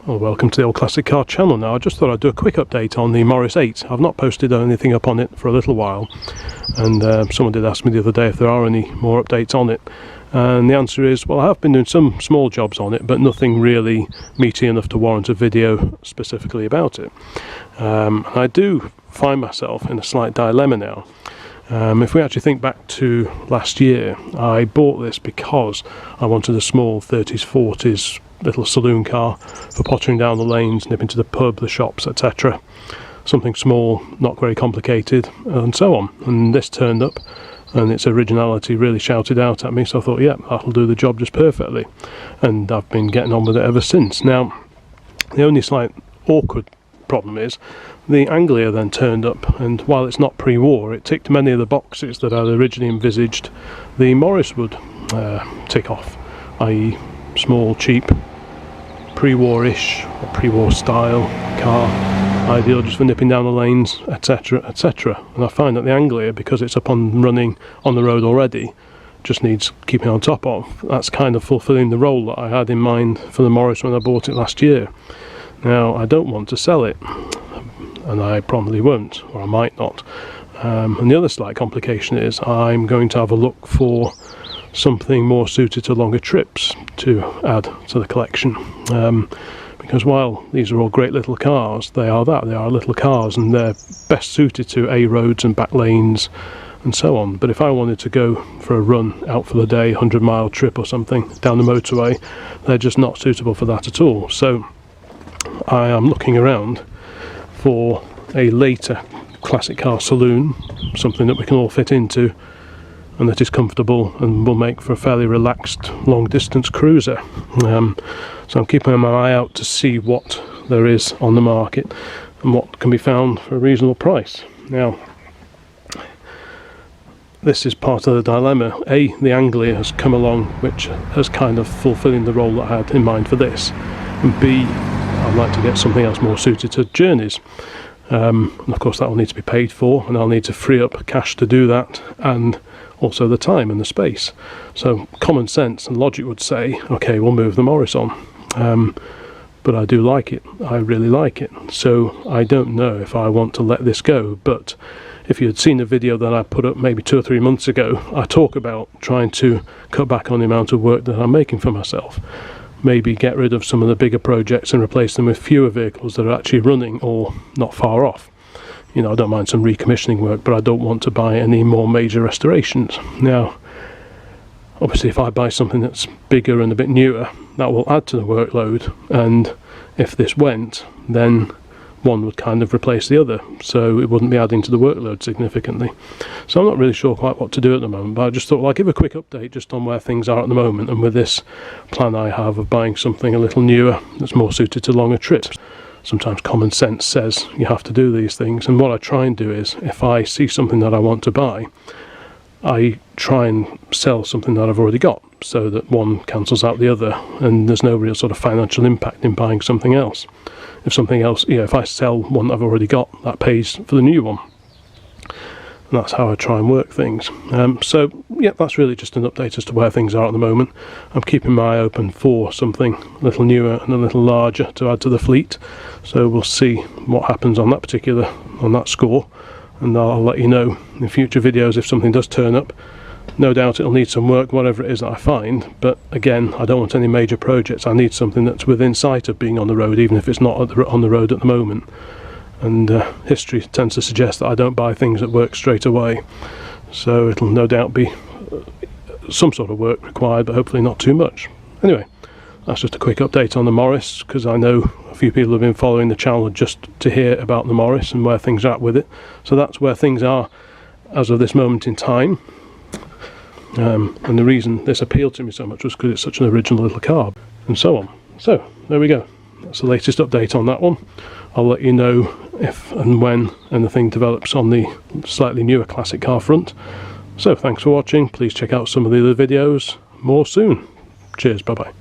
Well, welcome to the Old Classic Car channel. Now, I just thought I'd do a quick update on the Morris 8. I've not posted anything up on it for a little while, and someone did ask me the other day if there are any more updates on it, and the answer is, well, I have been doing some small jobs on it, but nothing really meaty enough to warrant a video specifically about it. I do find myself in a slight dilemma now. If we actually think back to last year, I bought this because I wanted a small 30s, 40s little saloon car for pottering down the lanes, nipping to the pub, the shops, etc. Something small, not very complicated, and so on. And this turned up, and its originality really shouted out at me, so I thought, yeah, that'll do the job just perfectly. And I've been getting on with it ever since. Now, the only slight awkward problem is the Anglia then turned up, and while it's not pre-war, it ticked many of the boxes that I'd originally envisaged the Morris would tick off, i.e. small, cheap, pre-war-ish or pre-war style car, ideal just for nipping down the lanes, etc, etc. And I find that the Anglia, because it's up and running on the road already, just needs keeping on top of. That's kind of fulfilling the role that I had in mind for the Morris when I bought it last year. Now, I don't want to sell it, and I probably won't, or I might not. And the other slight complication is I'm going to have a look for something more suited to longer trips to add to the collection. Because while these are all great little cars, they are little cars, and they're best suited to A roads and back lanes and so on. But if I wanted to go for a run out for the day, 100-mile trip or something down the motorway, they're just not suitable for that at all. So I am looking around for a later classic car saloon, something that we can all fit into and that is comfortable and will make for a fairly relaxed long distance cruiser. So I'm keeping my eye out to see what there is on the market and what can be found for a reasonable price. Now, this is part of the dilemma. A, the Anglia has come along, which has kind of fulfilling the role that I had in mind for this, and B, I'd like to get something else more suited to journeys. And of course that will need to be paid for, and I'll need to free up cash to do that, and also the time and the space. So common sense and logic would say, okay, we'll move the Morris on. But I do like it. I really like it. So I don't know if I want to let this go. But if you had seen the video that I put up maybe 2 or 3 months ago, I talk about trying to cut back on the amount of work that I'm making for myself. Maybe get rid of some of the bigger projects and replace them with fewer vehicles that are actually running or not far off. You know, I don't mind some recommissioning work, but I don't want to buy any more major restorations. Now, obviously if I buy something that's bigger and a bit newer, that will add to the workload, and if this went, then one would kind of replace the other, so it wouldn't be adding to the workload significantly. So I'm not really sure quite what to do at the moment, but I just thought, well, I'll give a quick update just on where things are at the moment, and with this plan I have of buying something a little newer that's more suited to longer trips. Sometimes common sense says you have to do these things, and what I try and do is, if I see something that I want to buy, I try and sell something that I've already got, so that one cancels out the other, and there's no real sort of financial impact in buying something else. If something else, if I sell one I've already got, that pays for the new one. And that's how I try and work things. So yeah, that's really just an update as to where things are at the moment. I'm keeping my eye open for something a little newer and a little larger to add to the fleet. So we'll see what happens on that score, and I'll let you know in future videos if something does turn up. No doubt it'll need some work, whatever it is that I find, but again, I don't want any major projects. I need something that's within sight of being on the road, even if it's not on the road at the moment. And history tends to suggest that I don't buy things that work straight away, so it'll no doubt be some sort of work required, but hopefully not too much. Anyway, that's just a quick update on the Morris, because I know a few people have been following the channel just to hear about the Morris and where things are at with it. So that's where things are as of this moment in time. And the reason this appealed to me so much was because it's such an original little car, and so on. So there we go. That's the latest update on that one. I'll let you know if and when anything develops on the slightly newer classic car front. So thanks for watching. Please check out some of the other videos more soon. Cheers, bye bye.